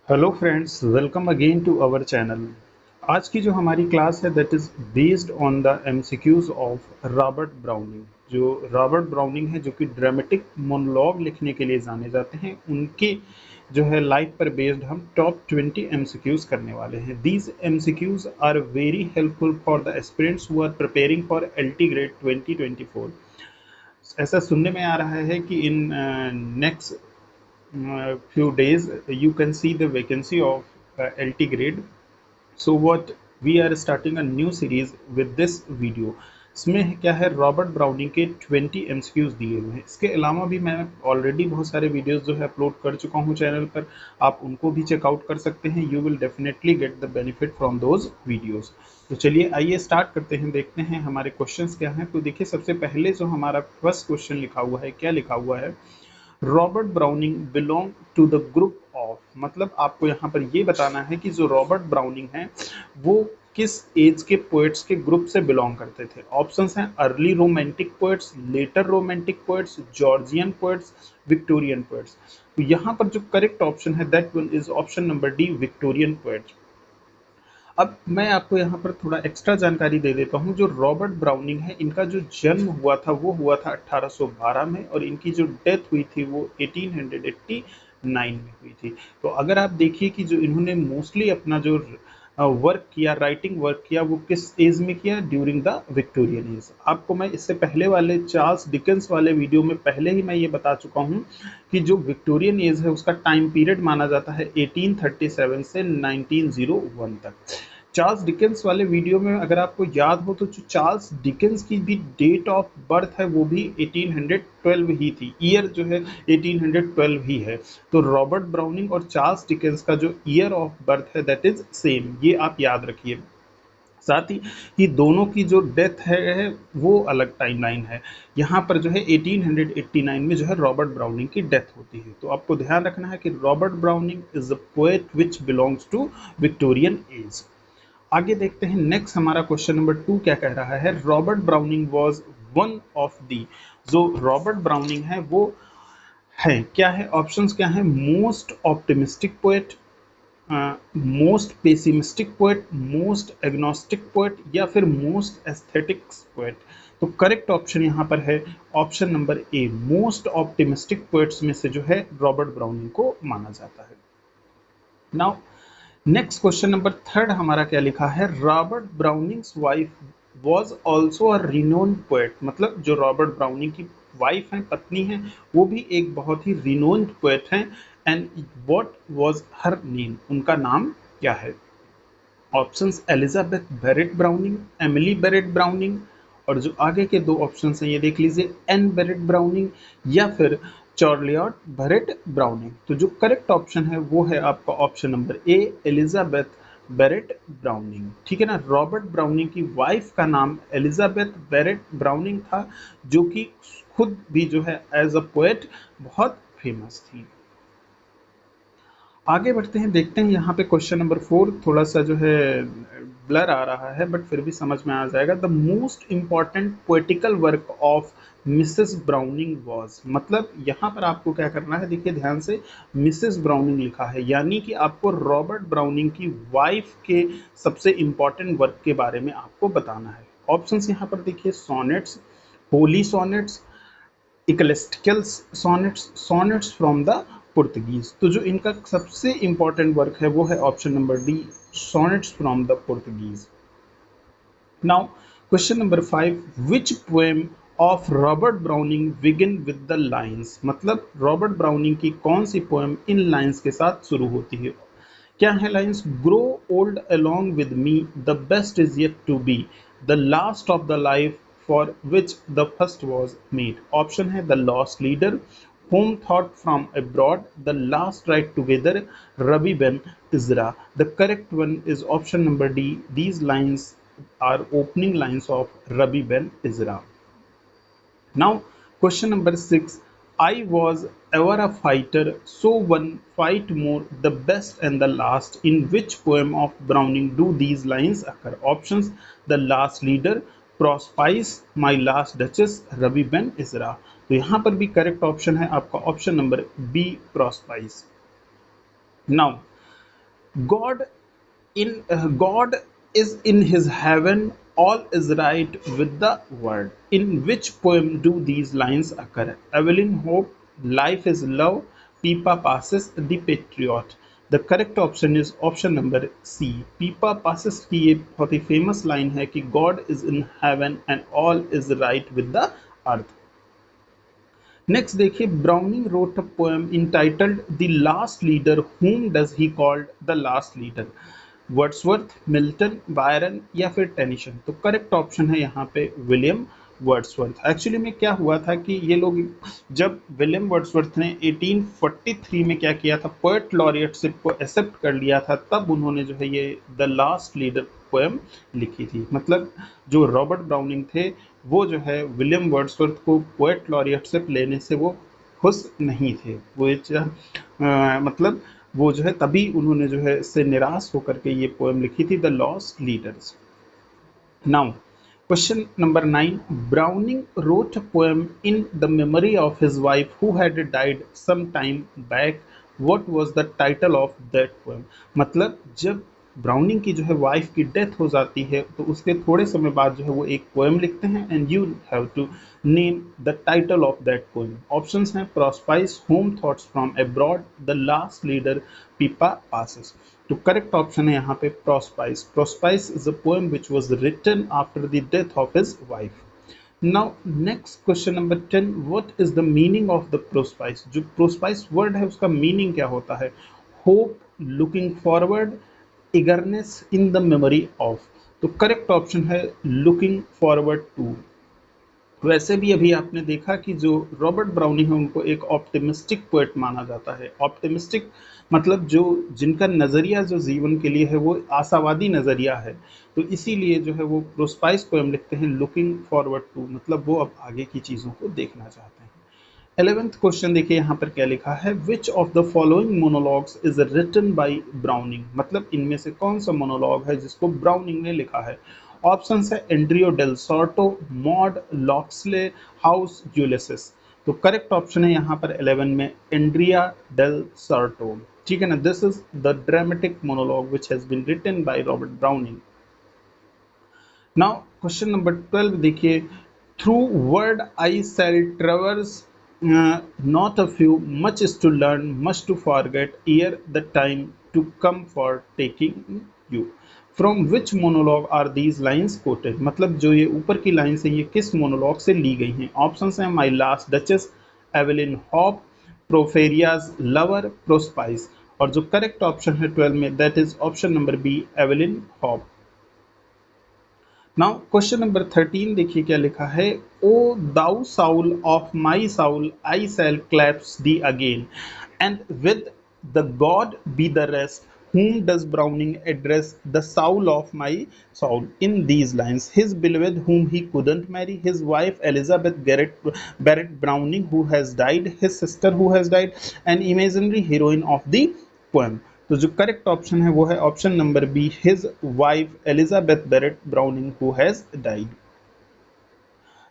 Hello friends, welcome again to our channel. आज की जो हमारी क्लास है that is based on the MCQs of Robert Browning. जो रॉबर्ट ब्राउनिंग है, जो कि ड्रामेटिक मोनोलॉग लिखने के लिए जाने जाते हैं, उनके जो है लाइफ पर बेस्ड हम टॉप 20 एमसीक्यूज करने वाले हैं। These MCQs are very helpful for the aspirants who are preparing for LT grade 2024। ऐसा सुनने में आ रहा है कि in next few days you can see the vacancy of LT grade. So what we are starting a new series with this video. इसमें क्या है, रॉबर्ट ब्राउनिंग के 20 एमसीक्यूज दिए हुए हैं। इसके अलावा भी मैं ऑलरेडी बहुत सारे वीडियोस जो है अपलोड कर चुका हूं चैनल पर, आप उनको भी चेकआउट कर सकते हैं। You will definitely get the benefit from those videos. तो चलिए आइए स्टार्ट करते हैं, देखते हैं हमारे क्वेश्चंस क्या हैं। तो देखिए, सबसे पहले जो हमारा फर्स्ट क्वेश्चन लिखा हुआ है, क्या लिखा हुआ है, Robert Browning belong to the group of, मतलब आपको यहाँ पर ये बताना है कि जो रॉबर्ट ब्राउनिंग है वो किस एज के पोएट्स के ग्रुप से बिलोंग करते थे। ऑप्शंस हैं early romantic poets, later romantic poets, Georgian poets, Victorian poets. तो यहाँ पर जो करेक्ट ऑप्शन है that one is option number D, Victorian poets. अब मैं आपको यहाँ पर थोड़ा एक्स्ट्रा जानकारी दे देता हूँ। जो रॉबर्ट ब्राउनिंग है, इनका जो जन्म हुआ था वो हुआ था 1812 में, और इनकी जो डेथ हुई थी वो 1889 में हुई थी। तो अगर आप देखिए कि जो इन्होंने मोस्टली अपना जो वर्क किया, राइटिंग वर्क किया, वो किस एज में किया, ड्यूरिंग द विक्टोरियन एज। आपको मैं इससे पहले वाले चार्ल्स डिकेंस वाले वीडियो में पहले ही मैं ये बता चुका हूँ कि जो विक्टोरियन एज है उसका टाइम पीरियड माना जाता है 1837 से 1901 तक। चार्ल्स डिकेंस वाले वीडियो में अगर आपको याद हो तो जो चार्ल्स डिकेंस की भी डेट ऑफ बर्थ है वो भी 1812 ही थी, ईयर जो है 1812 ही है। तो रॉबर्ट ब्राउनिंग और चार्ल्स डिकेंस का जो ईयर ऑफ बर्थ है दैट इज सेम, ये आप याद रखिए। साथ ही कि दोनों की जो डेथ है वो अलग टाइमलाइन है। यहाँ पर जो है 1889 में जो है रॉबर्ट ब्राउनिंग की डेथ होती है। तो आपको ध्यान रखना है कि Robert Browning is the poet which belongs to Victorian age. आगे देखते हैं, नेक्स्ट हमारा क्वेश्चन नंबर 2 क्या कह रहा है। Robert browning was one of the, जो रॉबर्ट ब्राउनिंग है वो है क्या है, ऑप्शंस क्या है, most optimistic poet, most pessimistic poet, most agnostic poet, या फिर मोस्ट एस्थेटिक्स पोएट। तो करेक्ट ऑप्शन यहाँ पर है ऑप्शन नंबर ए, मोस्ट ऑप्टिमिस्टिक पोएट्स में से जो है रॉबर्ट ब्राउनिंग को माना जाता है। नाउ नेक्स्ट क्वेश्चन नंबर 3 हमारा क्या लिखा है, Robert Browning's wife was also a renowned poet, मतलब जो रॉबर्ट ब्राउनिंग की वाइफ हैं, पत्नी हैं, वो भी एक बहुत ही रिनोन्ड पोएट हैं। And what was her name, उनका नाम क्या है। Options Elizabeth Barrett browning, Emily बेरेट browning, और जो आगे के दो ऑप्शंस हैं ये देख लीजिए, एन बेरेट ब्राउनिंग या फिर चॉर्लियट बेरेट ब्राउनिंग। तो जो करेक्ट ऑप्शन है वो है आपका ऑप्शन नंबर ए, एलिजाबेथ बेरेट ब्राउनिंग। ठीक है ना, रॉबर्ट ब्राउनिंग की वाइफ का नाम एलिजाबेथ बेरेट ब्राउनिंग था, जो कि खुद भी जो है एज अ पोएट बहुत फेमस थी। आगे बढ़ते हैं, देखते हैं यहाँ पे क्वेश्चन नंबर 4 थोड़ा सा जो है ब्लर आ रहा है, बट फिर भी समझ में आ जाएगा। The most important poetical work of Mrs Browning was, मतलब यहाँ पर आपको क्या करना है, देखिए ध्यान से, मिसेस ब्राउनिंग लिखा है, यानी कि आपको रॉबर्ट ब्राउनिंग की वाइफ के सबसे इंपॉर्टेंट वर्क के बारे में आपको बताना है। ऑप्शंस यहाँ पर देखिए, sonnets, holy sonnets, ecclesiastical sonnets, sonnets from the Portuguese. तो जो इनका सबसे इंपॉर्टेंट वर्क है वो है option number D, sonnets from the Portuguese. Now question number 5, which poem of Robert Browning begin with the lines, मतलब रॉबर्ट ब्राउनिंग की कौन सी पोएम इन लाइन्स के साथ शुरू होती है। क्या है lines, grow old along with me, the best is yet to be, the last of the life for which the first was made. Option है the lost leader, home thought from abroad, the last ride together, rabbi Ben Ezra. The correct one is option number D, these lines are opening lines of Rabi Ben Izra. Now, question number 6. I was ever a fighter, so one fight more, the best and the last. In which poem of Browning do these lines occur? Options: The Last Leader, Prospice, My Last Duchess, Rabi Ben Izra. तो यहाँ पर भी correct option है आपका option number B, Prospice. Now God God is in his heaven, all is right with the world. In which poem do these lines occur? Evelyn Hope, life is love, Pippa Passes, the patriot. The correct option is option number C. Pippa Passes की ये बहुत ही famous line है कि God is in heaven and all is right with the earth. Next देखिए, Browning wrote a poem entitled the last leader, whom does he called the last leader? Wordsworth, Milton, Byron या फिर Tennyson? तो correct option है यहाँ पे William Wordsworth. Actually में क्या हुआ था कि ये लोग, जब विलियम वर्ड्सवर्थ ने 1843 में क्या किया था, पोएट लॉरियटशिप को एक्सेप्ट कर लिया था, तब उन्होंने जो है ये द लास्ट लीडर पोएम लिखी थी। मतलब जो रॉबर्ट ब्राउनिंग थे वो जो है विलियम वर्ड्सवर्थ को पोएट लॉरियटशिप लेने से वो खुश नहीं थे। वो मतलब वो जो है तभी उन्होंने जो है इससे निराश होकर के ये पोएम लिखी थी, the lost leaders. Now question number 9, Browning wrote a poem in the memory of his wife who had died some time back, what was the title of that poem? मतलब जब ब्राउनिंग की जो है wife की death हो जाती है तो उसके थोड़े समय बाद जो है वो एक पोएम लिखते हैं, and you have to name the title of that poem. Options हैं Prospice, home thoughts from abroad, the last leader, Pippa passes. तो करेक्ट ऑप्शन है यहाँ पे Prospice. Prospice is a poem which was written after the death of his wife. Now next question number 10, what is the meaning of the Prospice? जो Prospice word है उसका meaning क्या होता है? Hope, looking forward, eagerness in the memory of। तो correct option है looking forward to. वैसे भी अभी आपने देखा कि जो रॉबर्ट ब्राउनिंग है उनको एक ऑप्टिमिस्टिक पोएट माना जाता है। ऑप्टिमिस्टिक मतलब जो जिनका नज़रिया जो जीवन के लिए है वो आशावादी नज़रिया है, तो इसीलिए जो है वो प्रोस्पाइस पोएम लिखते हैं लुकिंग फॉरवर्ड टू, मतलब वो अब आगे की चीज़ों को देखना चाहते हैं। 11th क्वेश्चन देखिए यहाँ पर क्या लिखा है, which of the following monologues is written by Browning? मतलब इनमें से कौन सा मोनोलॉग है जिसको ब्राउनिंग ने लिखा है? ऑप्शन है एंड्रियो del सोर्टो, mod, Locksley, house, Ulysses. तो करेक्ट ऑप्शन है यहाँ पर 11 में एंड्रिया डेल सोर्टो। ठीक है ना, this is the dramatic monologue which has been written by Robert Browning. Now question number 12 देखिए, through word I sail traverse, not a few, much is to learn, much to forget, ere the time to come for taking you. From which monologue are these lines quoted? मतलब जो ये ऊपर की lines हैं ये किस monologue से ली गई हैं? ऑप्शन हैं my last duchess, Evelyn Hope, Porphyria's lover, Prospice. और जो करेक्ट ऑप्शन है 12 में, that is option number B, Evelyn Hope. Now question number 13 देखिए क्या लिखा है, O thou soul of my soul I shall clasp thee again, and with the God be the rest, whom does Browning address the soul of my soul in these lines? His beloved whom he couldn't marry, his wife Elizabeth Barrett Browning who has died, his sister who has died, an imaginary heroine of the poem। तो जो correct option है वो है option number B, his wife Elizabeth Barrett Browning who has died.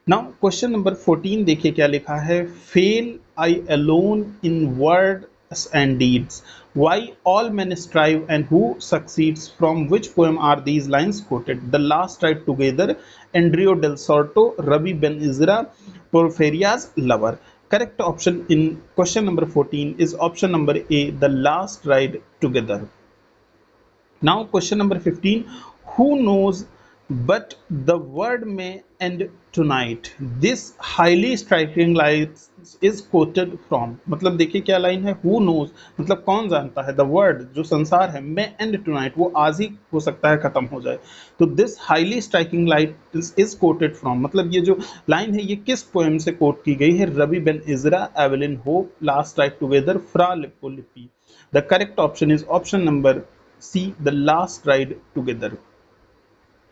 Now question number 14 देखिए क्या लिखा है, fail I alone in words and deeds, why all men strive and who succeeds, from which poem are these lines quoted? The last ride together, Andrea del Sarto, Rabbi Ben Ezra, Porphyria's lover. Correct option in question number 14 is option number A, the last ride together। Now question number 15, who knows but the word may end tonight, this highly striking line is quoted from। मतलब देखिए क्या line है, who knows मतलब कौन जानता है, the word जो संसार है, may end tonight वो आज ही हो सकता है खत्म हो जाए। तो this highly striking line is quoted from मतलब ये जो लाइन है ये किस पोएम से कोट की गई है? Rabbi Ben Ezra, Evelyn Hope, last ride together, Fra Lippo Lippi. The correct option is option number C, the last ride together।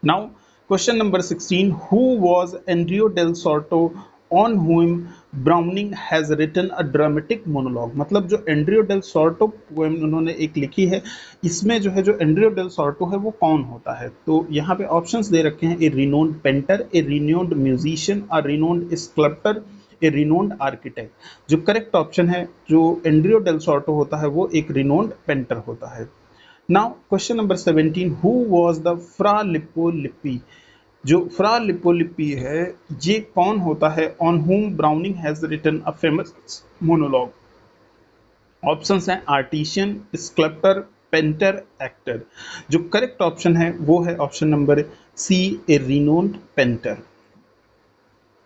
Now question number 16, who was Andrea del Sarto on whom Browning has written a dramatic monologue? मतलब जो एंड्रियो del सोर्टो poem उन्होंने एक लिखी है, इसमें जो है जो एंड्रियो डेल सोर्टो है वो कौन होता है? तो यहाँ पे ऑप्शंस दे रखे हैं, ए रिनोन्ड पेंटर, ए रिनोन्ड म्यूजिशियन, अ रिनोन्ड स्कल्प्टर, ए रिनोन्ड आर्किटेक्ट। जो करेक्ट ऑप्शन है जो एंड्रियो डेल सोर्टो होता है वो एक रिनोन्ड पेंटर होता है। Now question number 17, who was the Fra Lippo Lippi? जो फ्रा लिप्पो लिप्पी है, ये कौन होता है? On whom Browning has written a famous monologue. Options हैं आर्टिशियन, स्कल्प्टर, पेंटर, एक्टर। जो करेक्ट ऑप्शन है वो है option number C, a renowned painter.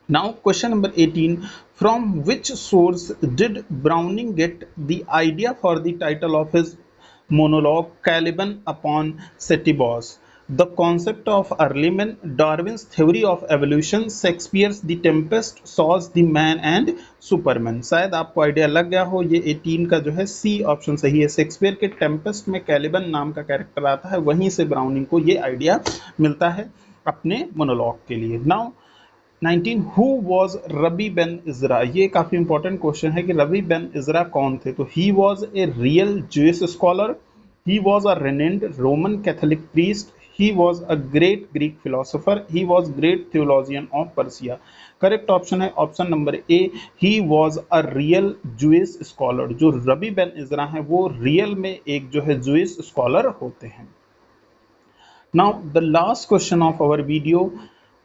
Now, question number 18. From which source did Browning get the idea for the title of his monologue Caliban upon Setebos? The concept of early men, Darwin's theory of evolution, Shakespeare's The Tempest, Shaw's The Man and Superman। शायद आपको idea लग गया हो, ये 18 का जो है C option सही है। शेक्सपियर के टेम्पेस्ट में कैलिबन नाम का कैरेक्टर आता है, वहीं से ब्राउनिंग को ये आइडिया मिलता है अपने मोनोलॉग के लिए। Now 19, who was Rabbi Ben Ezra? ये काफी इंपॉर्टेंट क्वेश्चन है कि रबी बेन इजरा कौन थे। तो he was a real Jewish scholar, he was a renowned Roman Catholic priest, he was a great Greek philosopher, he was great theologian of Persia. Correct option है option number A, he was a real Jewish scholar. जो Rabbi Ben इजरा है वो real में एक जो है Jewish scholar होते हैं। Now, the last question of our video,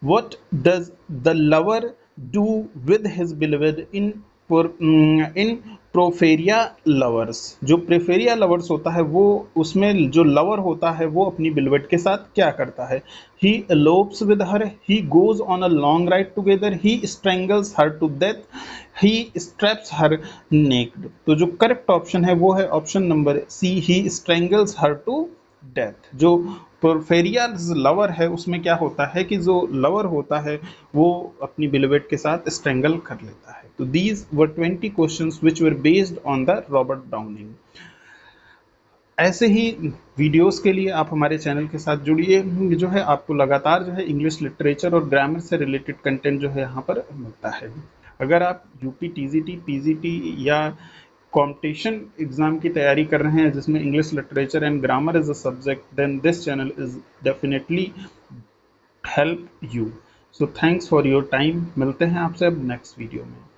what does the lover do with his beloved in Porphyria lovers? जो प्रोफेरिया लवर्स होता है वो उसमें जो लवर होता है वो अपनी बिलवेट के साथ क्या करता है? ही elopes with her, he goes on a long ride together, he strangles her to death, he straps her naked। तो जो करेक्ट ऑप्शन है वो है option number C, he strangles her to death. जो पोर्फेरियाज लवर है उसमें क्या होता है कि जो लवर होता है वो अपनी बिलवेट के साथ स्ट्रेंगल कर लेता है। तो these were 20 questions which were based on the Robert browning. ऐसे ही वीडियोस के लिए आप हमारे चैनल के साथ जुड़िए, जो है आपको लगातार जो है इंग्लिश लिटरेचर और ग्रामर से रिलेटेड कंटेंट जो है यहाँ पर मिलता है। अगर आप यूपी टीजीटी, पीजीटी या कंपटीशन एग्जाम की तैयारी कर रहे हैं जिसमें English literature and grammar is a subject, then this channel is definitely help you. So thanks for your time. मिलते हैं आपसे अब नेक्स्ट वीडियो में।